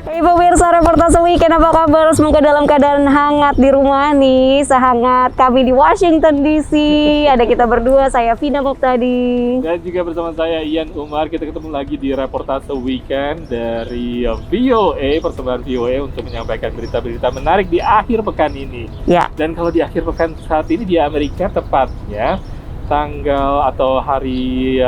Hey pemirsa Reportase Weekend, apa kabar? Semoga dalam keadaan hangat di rumah nih, sehangat kami di Washington DC. Ada kita berdua, saya Vina Muftadi. Dan juga bersama saya Ian Umar. Kita ketemu lagi di Reportase Weekend dari VOA, persembahan VOA untuk menyampaikan berita-berita menarik di akhir pekan ini. Ya. Dan kalau di akhir pekan saat ini di Amerika, tepatnya tanggal atau hari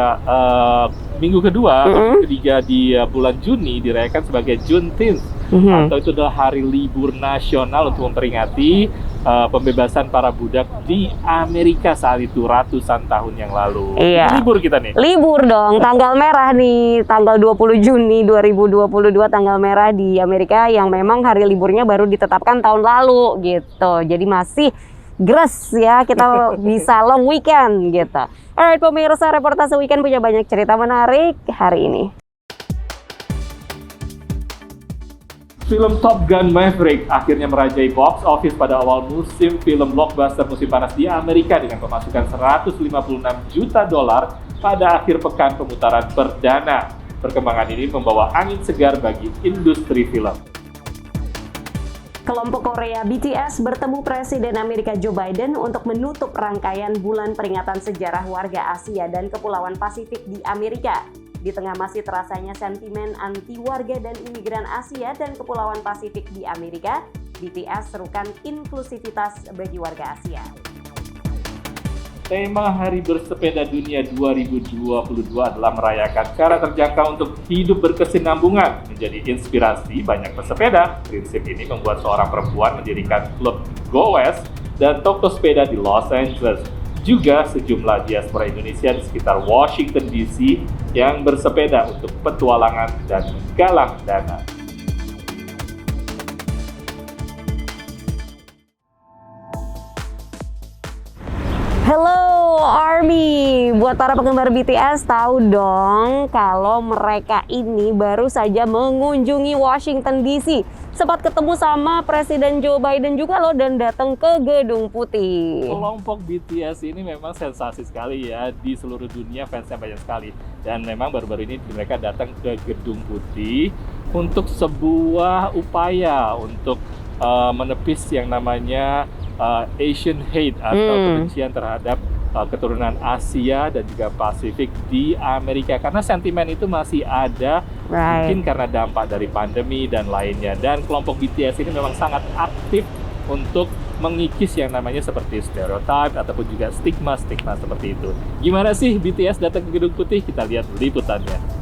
minggu ketiga di bulan Juni dirayakan sebagai Juneteenth, atau itu adalah hari libur nasional untuk memperingati pembebasan para budak di Amerika saat itu ratusan tahun yang lalu. Iya. Libur kita nih. Libur dong, tanggal merah nih, tanggal 20 Juni 2022 tanggal merah di Amerika yang memang hari liburnya baru ditetapkan tahun lalu gitu. Jadi masih gres ya, kita bisa long weekend gitu. Alright pemirsa, Reportase Weekend punya banyak cerita menarik hari ini. Film Top Gun Maverick akhirnya merajai box office pada awal musim film blockbuster musim panas di Amerika dengan pemasukan $156 juta pada akhir pekan pemutaran perdana. Perkembangan ini membawa angin segar bagi industri film. Kelompok Korea BTS bertemu Presiden Amerika Joe Biden untuk menutup rangkaian bulan peringatan sejarah warga Asia dan Kepulauan Pasifik di Amerika. Di tengah masih terasanya sentimen anti warga dan imigran Asia dan Kepulauan Pasifik di Amerika, BTS serukan inklusivitas bagi warga Asia. Tema Hari Bersepeda Dunia 2022 adalah merayakan cara terjangkau untuk hidup berkesinambungan. Menjadi inspirasi banyak pesepeda, prinsip ini membuat seorang perempuan mendirikan klub Go West dan toko sepeda di Los Angeles. Juga sejumlah diaspora Indonesia di sekitar Washington DC yang bersepeda untuk petualangan dan menggalang dana. Hello Army, buat para penggemar BTS tahu dong kalau mereka ini baru saja mengunjungi Washington DC. Sempat ketemu sama Presiden Joe Biden juga loh dan datang ke Gedung Putih. Kelompok BTS ini memang sensasi sekali ya, di seluruh dunia fansnya banyak sekali. Dan memang baru-baru ini mereka datang ke Gedung Putih untuk sebuah upaya untuk menepis yang namanya Asian hate atau kebencian terhadap keturunan Asia dan juga Pasifik di Amerika, karena sentimen itu masih ada, mungkin karena dampak dari pandemi dan lainnya. Dan kelompok BTS ini memang sangat aktif untuk mengikis yang namanya seperti stereotip ataupun juga stigma-stigma seperti itu. Gimana sih BTS datang ke Gedung Putih? Kita lihat liputannya.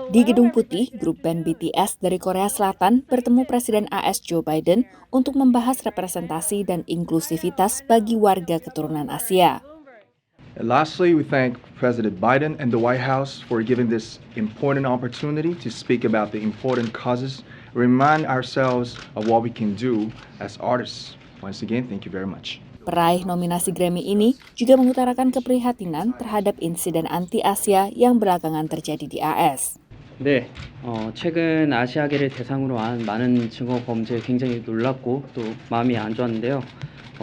Di Gedung Putih, grup band BTS dari Korea Selatan bertemu Presiden AS Joe Biden untuk membahas representasi dan inklusivitas bagi warga keturunan Asia. And lastly, we thank President Biden and the White House for giving this important opportunity to speak about the important causes, remind ourselves of what we can do as artists. Once again, thank you very much. Peraih nominasi Grammy ini juga mengutarakan keprihatinan terhadap insiden anti-Asia yang belakangan terjadi di AS. 네, 최근 아시아계를 대상으로 한 많은 증오 범죄에 굉장히 놀랐고 또 마음이 안 좋았는데요.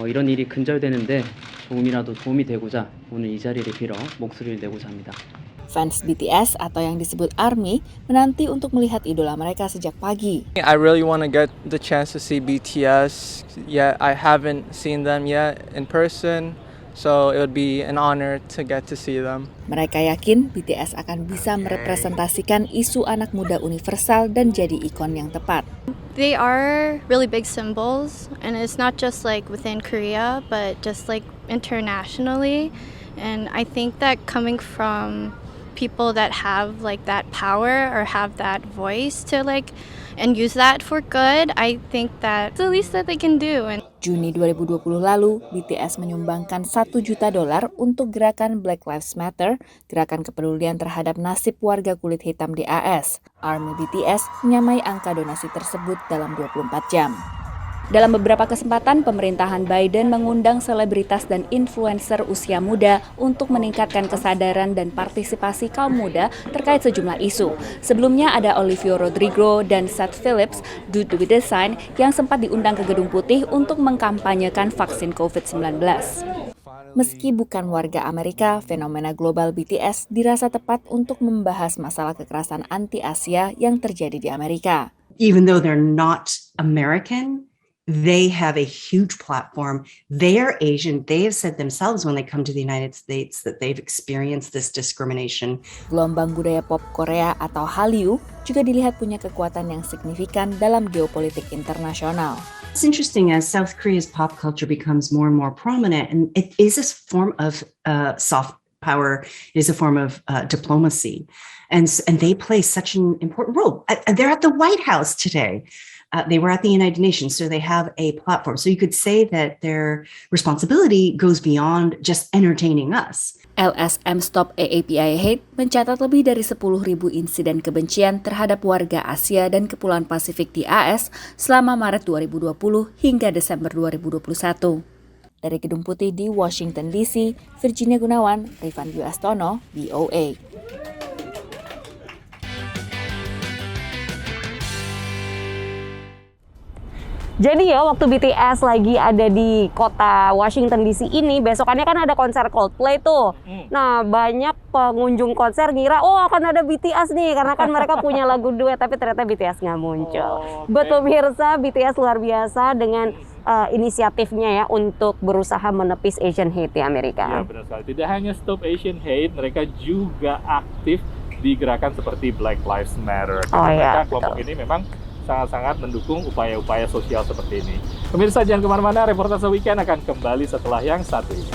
이런 일이 근절되는데 조금이라도 도움이 되고자 오늘 이 자리를 빌어 목소리를 내고자 합니다. Fans BTS atau yang disebut ARMY menanti untuk melihat idola mereka sejak pagi. I really want to get the chance to see BTS. Yeah, I haven't seen them yet in person. So it would be an honor to get to see them. Mereka yakin BTS akan bisa merepresentasikan isu anak muda universal dan jadi ikon yang tepat. They are really big symbols, and it's not just like within Korea, but just like internationally. And I think that coming from people that have like that power or have that voice to like and use that for good, I think that's the least that they can do. And Juni 2020 lalu, BTS menyumbangkan $1 juta untuk gerakan Black Lives Matter, gerakan kepedulian terhadap nasib warga kulit hitam di AS. ARMY BTS menyamai angka donasi tersebut dalam 24 jam. Dalam beberapa kesempatan, pemerintahan Biden mengundang selebritas dan influencer usia muda untuk meningkatkan kesadaran dan partisipasi kaum muda terkait sejumlah isu. Sebelumnya ada Olivia Rodrigo dan Seth Phillips, Dude With Design, yang sempat diundang ke Gedung Putih untuk mengkampanyekan vaksin COVID-19. Meski bukan warga Amerika, fenomena global BTS dirasa tepat untuk membahas masalah kekerasan anti-Asia yang terjadi di Amerika. Even though they're not American, they have a huge platform. They are Asian. They have said themselves when they come to the United States that they've experienced this discrimination. Gelombang budaya pop Korea atau Hallyu juga dilihat punya kekuatan yang signifikan dalam geopolitik internasional. It's interesting as South Korea's pop culture becomes more and more prominent, and it is a form of soft power. It is a form of diplomacy, and they play such an important role. They're at the White House today. They were at the United Nations, so they have a platform. So you could say that their responsibility goes beyond just entertaining us. LSM Stop AAPI Hate mencatat lebih dari 10.000 insiden kebencian terhadap warga Asia dan Kepulauan Pasifik di AS selama Maret 2020 hingga Desember 2021. Dari Gedung Putih di Washington DC, Virginia Gunawan, Rifan Dwi-Astono, VOA. Jadi ya waktu BTS lagi ada di kota Washington DC ini, besokannya kan ada konser Coldplay tuh. Nah banyak pengunjung konser ngira, oh akan ada BTS nih, karena kan mereka punya lagu duet, tapi ternyata BTS nggak muncul. Betul pemirsa, BTS luar biasa dengan inisiatifnya ya untuk berusaha menepis Asian hate di Amerika. Ya benar sekali, tidak hanya Stop Asian Hate, mereka juga aktif di gerakan seperti Black Lives Matter. Karena mereka kelompok ini memang sangat-sangat mendukung upaya-upaya sosial seperti ini. Pemirsa jangan kemana-mana, Reportase Weekend akan kembali setelah yang satu ini.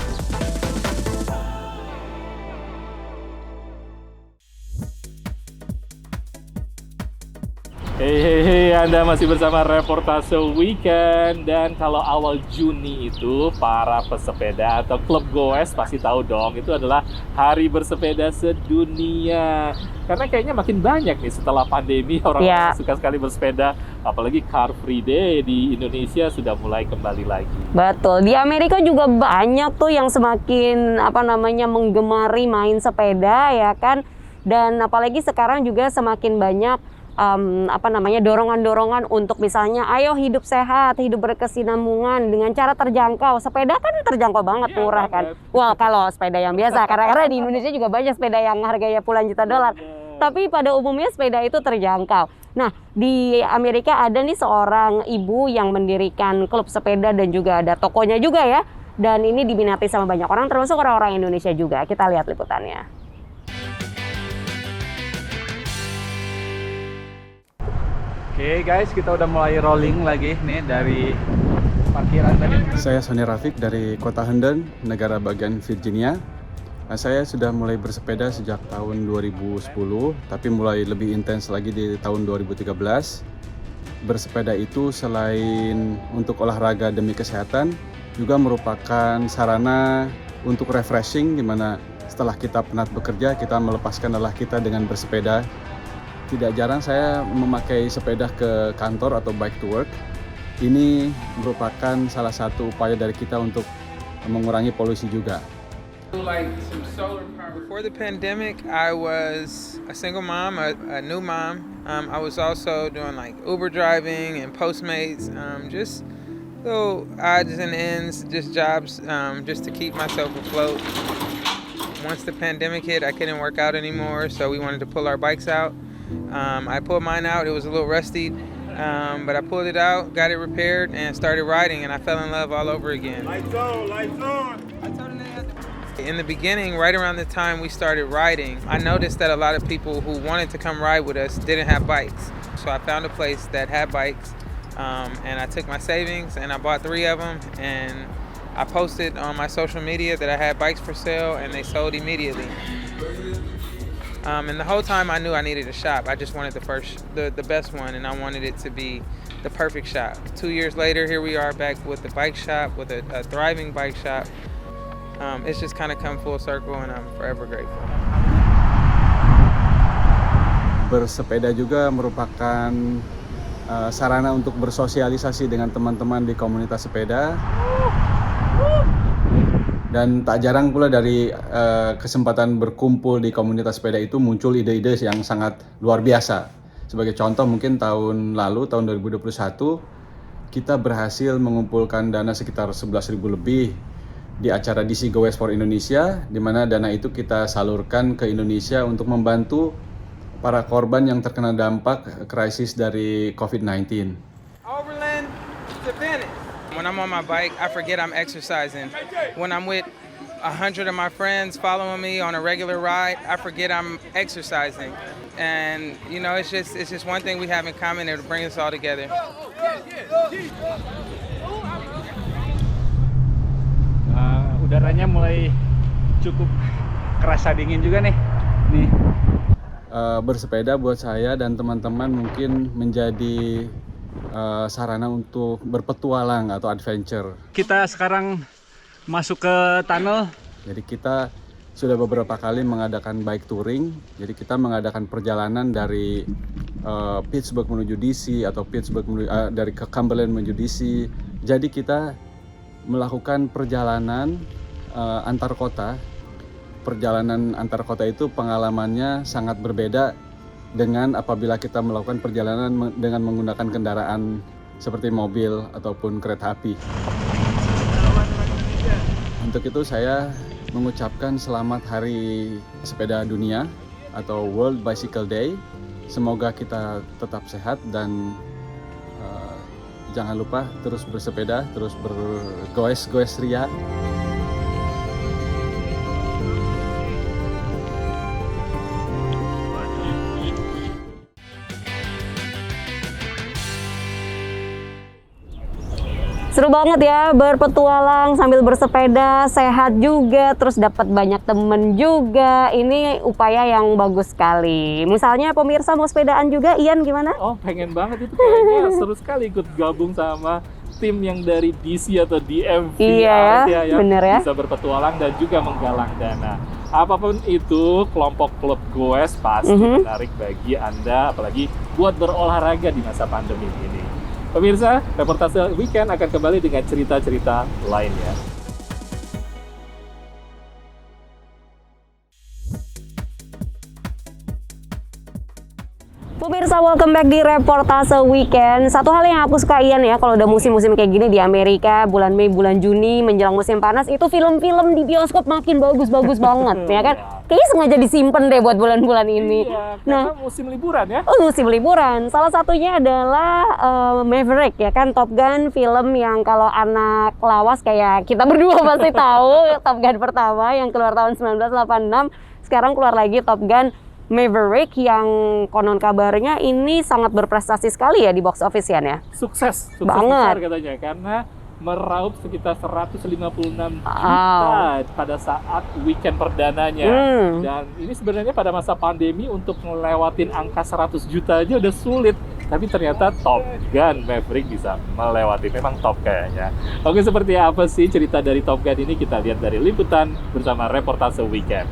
Hey, Anda masih bersama Reportase Weekend. Dan kalau awal Juni itu para pesepeda atau klub goes pasti tahu dong, itu adalah hari bersepeda sedunia. Karena kayaknya makin banyak nih setelah pandemi orang suka sekali bersepeda. Apalagi Car Free Day di Indonesia sudah mulai kembali lagi. Betul, di Amerika juga banyak tuh yang semakin menggemari main sepeda ya kan. Dan apalagi sekarang juga semakin banyak dorongan-dorongan untuk misalnya ayo hidup sehat, hidup berkesinambungan dengan cara terjangkau. Sepeda kan terjangkau banget, murah kan. Wah, kalau sepeda yang biasa, karena di Indonesia juga banyak sepeda yang harganya puluhan juta dolar. Tapi pada umumnya sepeda itu terjangkau. Nah, di Amerika ada nih seorang ibu yang mendirikan klub sepeda dan juga ada tokonya juga ya. Dan ini diminati sama banyak orang, termasuk orang-orang Indonesia juga. Kita lihat liputannya. Oke guys, kita udah mulai rolling lagi nih dari parkiran tadi. Saya Sony Rafiq dari kota Hendon, negara bagian Virginia. Saya sudah mulai bersepeda sejak tahun 2010, tapi mulai lebih intens lagi di tahun 2013. Bersepeda itu selain untuk olahraga demi kesehatan, juga merupakan sarana untuk refreshing, di mana setelah kita penat bekerja, kita melepaskan lelah kita dengan bersepeda. Tidak jarang saya memakai sepeda ke kantor atau bike to work. Ini merupakan salah satu upaya dari kita untuk mengurangi polusi juga. Before the pandemic, I was a single mom, a new mom. I was also doing like Uber driving and Postmates, just little odds and ends, just jobs, just to keep myself afloat. Once the pandemic hit, I couldn't work out anymore, so we wanted to pull our bikes out. I pulled mine out. It was a little rusty, but I pulled it out, got it repaired, and started riding, and I fell in love all over again. Lights on, lights on. In the beginning, right around the time we started riding, I noticed that a lot of people who wanted to come ride with us didn't have bikes. So I found a place that had bikes, and I took my savings, and I bought 3 of them, and I posted on my social media that I had bikes for sale, and they sold immediately. And the whole time I knew I needed a shop. I just wanted the best one, and I wanted it to be the perfect shop. 2 years later, here we are back with the bike shop, with a thriving bike shop. It's just kind of come full circle, and I'm forever grateful. Bersepeda juga merupakan sarana untuk bersosialisasi dengan teman-teman di komunitas sepeda. Dan tak jarang pula dari kesempatan berkumpul di komunitas sepeda itu muncul ide-ide yang sangat luar biasa. Sebagai contoh, mungkin tahun lalu, tahun 2021, kita berhasil mengumpulkan dana sekitar 11.000 lebih di acara DC Go West for Indonesia, di mana dana itu kita salurkan ke Indonesia untuk membantu para korban yang terkena dampak krisis dari COVID-19. Overland to Venice. When I'm on my bike, I forget I'm exercising. When I'm with 100 of my friends following me on a regular ride, I forget I'm exercising. And you know, it's just one thing we have in common that will bring us all together. Udaranya mulai cukup kerasa dingin juga nih. Bersepeda buat saya dan teman-teman mungkin menjadi sarana untuk berpetualang atau adventure. Kita sekarang masuk ke tunnel. Jadi kita sudah beberapa kali mengadakan bike touring. Jadi kita mengadakan perjalanan dari Pittsburgh menuju DC atau dari Cumberland menuju DC. Jadi kita melakukan perjalanan antar kota. Perjalanan antar kota itu pengalamannya sangat berbeda dengan apabila kita melakukan perjalanan dengan menggunakan kendaraan seperti mobil ataupun kereta api. Untuk itu saya mengucapkan selamat Hari Sepeda Dunia atau World Bicycle Day. Semoga kita tetap sehat dan jangan lupa terus bersepeda, terus bergoes-goes ria. Seru banget ya, berpetualang sambil bersepeda, sehat juga, terus dapat banyak temen juga. Ini upaya yang bagus sekali. Misalnya pemirsa mau sepedaan juga, Ian gimana? Oh, pengen banget itu kayaknya. Seru sekali ikut gabung sama tim yang dari DC atau DMV. Iya, ya, yang bener ya. bisa berpetualang dan juga menggalang dana. Apapun itu, kelompok klub goes pasti menarik bagi Anda, apalagi buat berolahraga di masa pandemi ini. Pemirsa, reportase weekend akan kembali dengan cerita-cerita lainnya. Pemirsa, welcome back di reportase weekend. Satu hal yang aku suka Ian ya, kalau udah musim-musim kayak gini di Amerika, bulan Mei, bulan Juni, menjelang musim panas, itu film-film di bioskop makin bagus-bagus banget, ya kan? Kayaknya sengaja disimpan deh buat bulan-bulan ini. Iya, karena musim liburan ya. Oh, musim liburan. Salah satunya adalah Maverick ya kan, Top Gun, film yang kalau anak lawas kayak kita berdua pasti tahu. Top Gun pertama yang keluar tahun 1986, sekarang keluar lagi Top Gun Maverick yang konon kabarnya ini sangat berprestasi sekali ya di box office ya. Sukses banget besar katanya karena meraup sekitar 156 juta pada saat weekend perdananya. Dan ini sebenarnya pada masa pandemi untuk melewatin angka 100 juta aja udah sulit. Tapi ternyata Top Gun Maverick bisa melewati, memang top kayaknya. Oke, seperti apa sih cerita dari Top Gun ini? Kita lihat dari liputan bersama reportase weekend.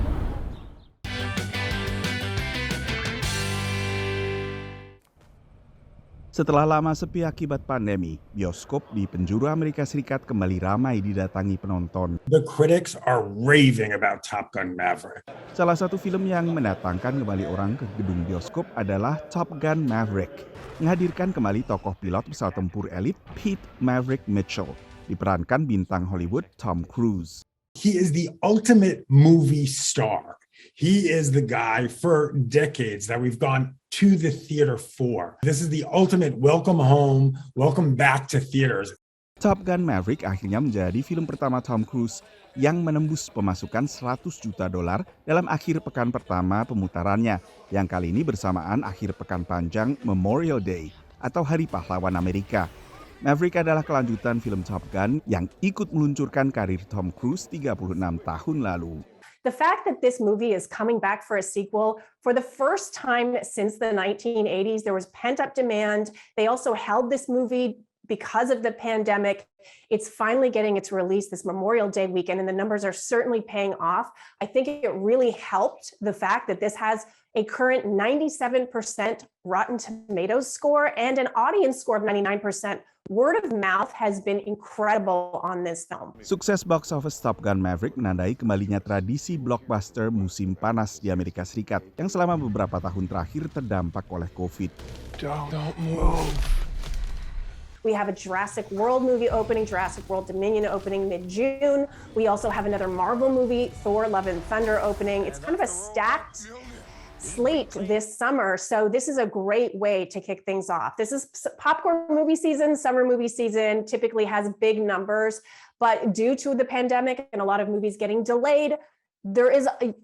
Setelah lama sepi akibat pandemi, bioskop di penjuru Amerika Serikat kembali ramai didatangi penonton. The critics are raving about Top Gun Maverick. Salah satu film yang mendatangkan kembali orang ke gedung bioskop adalah Top Gun Maverick. Menghadirkan kembali tokoh pilot pesawat tempur elit Pete Maverick Mitchell, diperankan bintang Hollywood Tom Cruise. He is the ultimate movie star. He is the guy for decades that we've gone to the theater for. This is the ultimate welcome home, welcome back to theaters. Top Gun Maverick akhirnya menjadi film pertama Tom Cruise yang menembus pemasukan $100 juta dalam akhir pekan pertama pemutarannya, yang kali ini bersamaan akhir pekan panjang Memorial Day atau Hari Pahlawan Amerika. Maverick adalah kelanjutan film Top Gun yang ikut meluncurkan karir Tom Cruise 36 tahun lalu. The fact that this movie is coming back for a sequel for the first time since the 1980s, there was pent-up demand. They also held this movie because of the pandemic. It's finally getting its release this Memorial Day weekend, and the numbers are certainly paying off. I think it really helped the fact that this has a current 97% Rotten Tomatoes score and an audience score of 99%. Word of mouth has been incredible on this film. Sukses box office Top Gun Maverick menandai kembalinya tradisi blockbuster musim panas di Amerika Serikat yang selama beberapa tahun terakhir terdampak oleh COVID. Don't move. We have a Jurassic World movie opening, Jurassic World Dominion opening mid-June. We also have another Marvel movie, Thor: Love and Thunder opening. It's kind of a stacked slate this summer, so this is a great way to kick things off. This is popcorn movie season. Summer movie season typically has big numbers, but due to the pandemic and a lot of movies getting delayed,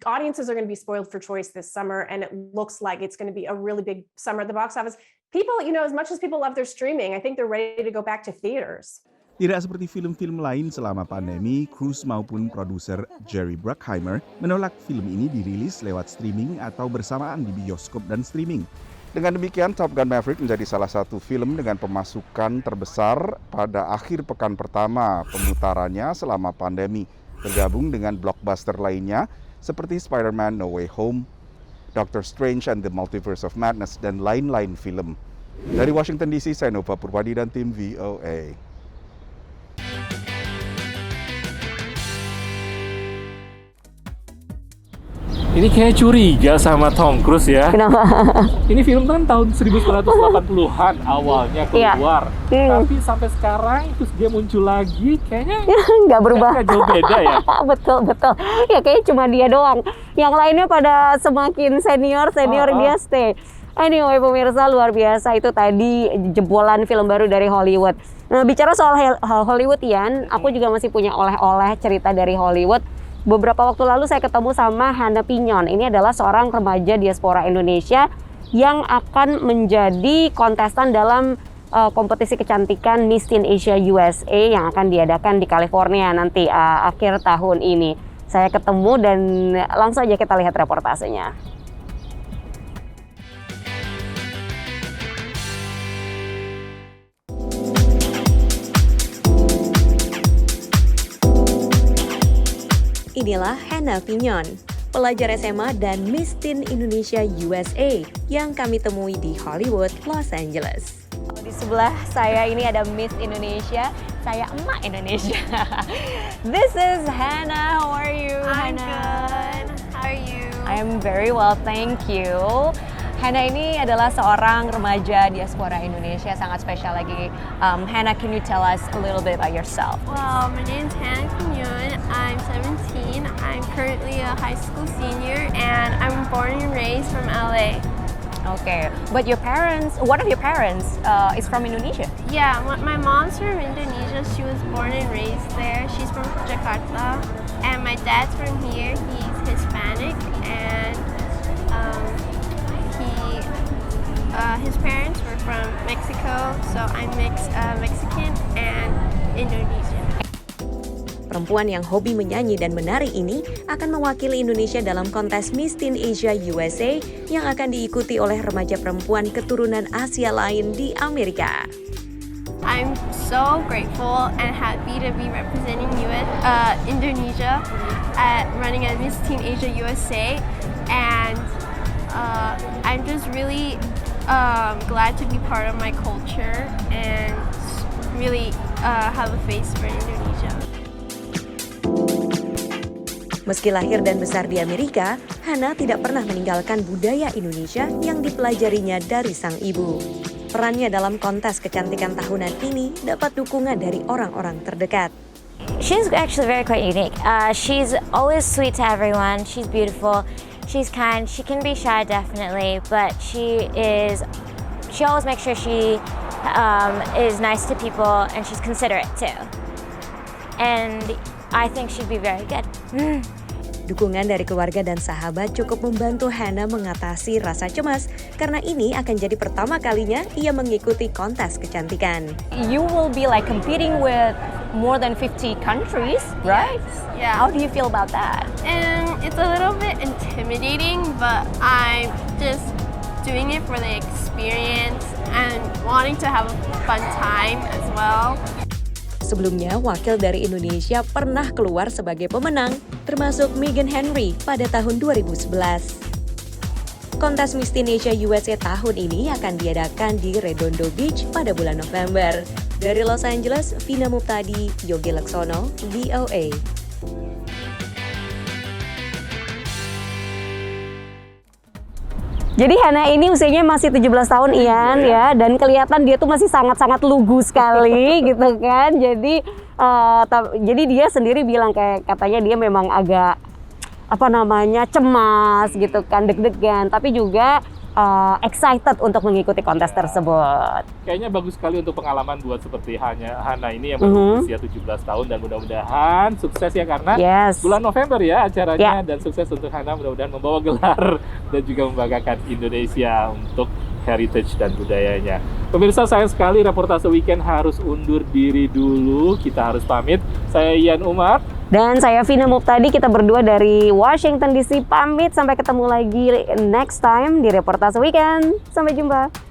audiences are going to be spoiled for choice this summer, and it looks like it's going to be a really big summer at the box office. People, as much as people love their streaming, I think they're ready to go back to theaters. Tidak seperti film-film lain selama pandemi, Cruise maupun produser Jerry Bruckheimer menolak film ini dirilis lewat streaming atau bersamaan di bioskop dan streaming. Dengan demikian, Top Gun Maverick menjadi salah satu film dengan pemasukan terbesar pada akhir pekan pertama pemutarannya selama pandemi, bergabung dengan blockbuster lainnya seperti Spider-Man No Way Home, Doctor Strange and the Multiverse of Madness, dan lain-lain film. Dari Washington DC, saya Nova Purwadi dan tim VOA. Ini kayak curiga sama Tom Cruise ya. Kenapa? Ini film kan tahun 1980-an awalnya keluar. Tapi sampai sekarang terus dia muncul lagi kayaknya nggak berubah. Nggak jauh beda ya. Betul. Ya kayaknya cuma dia doang. Yang lainnya pada semakin senior dia stay. Anyway, pemirsa, luar biasa itu tadi jebolan film baru dari Hollywood. Nah, bicara soal Hollywood, Ian, aku juga masih punya oleh-oleh cerita dari Hollywood. Beberapa waktu lalu saya ketemu sama Hannah Pinyon. Ini adalah seorang remaja diaspora Indonesia yang akan menjadi kontestan dalam kompetisi kecantikan Miss Teen Asia USA yang akan diadakan di California nanti akhir tahun ini. Saya ketemu dan langsung aja kita lihat reportasenya. Inilah Hannah Pinyon, pelajar SMA dan Miss Teen Indonesia USA yang kami temui di Hollywood, Los Angeles. Di sebelah saya ini ada Miss Indonesia, saya emak Indonesia. This is Hannah. How are you, I'm Hannah? good. How are you? I am very well, thank you. Hannah ini adalah seorang remaja diaspora Indonesia, sangat spesial lagi. Hannah, can you tell us a little bit about yourself? Well, my name is Hannah Pinyon. I'm 17. I'm currently a high school senior, and I'm born and raised from LA. Okay, but your parents, one of your parents is from Indonesia? Yeah, my mom's from Indonesia. She was born and raised there. She's from Jakarta. And my dad's from here. He's Hispanic, and his parents were from Mexico, so I'm Mexican and Indonesian. Perempuan yang hobi menyanyi dan menari ini akan mewakili Indonesia dalam kontes Miss Teen Asia USA yang akan diikuti oleh remaja perempuan keturunan Asia lain di Amerika. I'm so grateful and happy to be representing Indonesia at running at Miss Teen Asia USA, and I'm just really glad to be part of my culture and really have a face for Indonesia. Meski lahir dan besar di Amerika, Hannah tidak pernah meninggalkan budaya Indonesia yang dipelajarinya dari sang ibu. Perannya dalam kontes kecantikan tahunan ini dapat dukungan dari orang-orang terdekat. She's actually very quite unique. She's always sweet to everyone. She's beautiful. She's kind. She can be shy, definitely, but she always makes sure she is nice to people, and she's considerate too. And I think she'd be very good. Dukungan dari keluarga dan sahabat cukup membantu Hannah mengatasi rasa cemas karena ini akan jadi pertama kalinya ia mengikuti kontes kecantikan. You will be like competing with more than 50 countries, right? Yeah. How do you feel about that? And it's a little bit intimidating, but I'm just doing it for the experience and wanting to have a fun time as well. Sebelumnya, wakil dari Indonesia pernah keluar sebagai pemenang, termasuk Megan Henry pada tahun 2011. Kontes Miss Teen Asia USA tahun ini akan diadakan di Redondo Beach pada bulan November. Dari Los Angeles, Vina Muptadi, Yogi Laksono, VOA. Jadi Hana ini usianya masih 17 tahun Ian ya, dan kelihatan dia tuh masih sangat-sangat lugu sekali gitu kan. Jadi dia sendiri bilang kayak katanya dia memang agak cemas gitu kan, deg-degan, tapi juga excited untuk mengikuti kontes tersebut. Kayaknya bagus sekali untuk pengalaman buat seperti Hana ini yang baru usia 17 tahun, dan mudah-mudahan sukses ya, karena bulan November ya acaranya, dan sukses untuk Hana, mudah-mudahan membawa gelar dan juga membanggakan Indonesia untuk heritage dan budayanya. Pemirsa, sayang sekali reportase weekend harus undur diri dulu, kita harus pamit. Saya Ian Umar. Dan saya Vina Muptadi, kita berdua dari Washington DC pamit. Sampai ketemu lagi next time di Reportase Weekend. Sampai jumpa.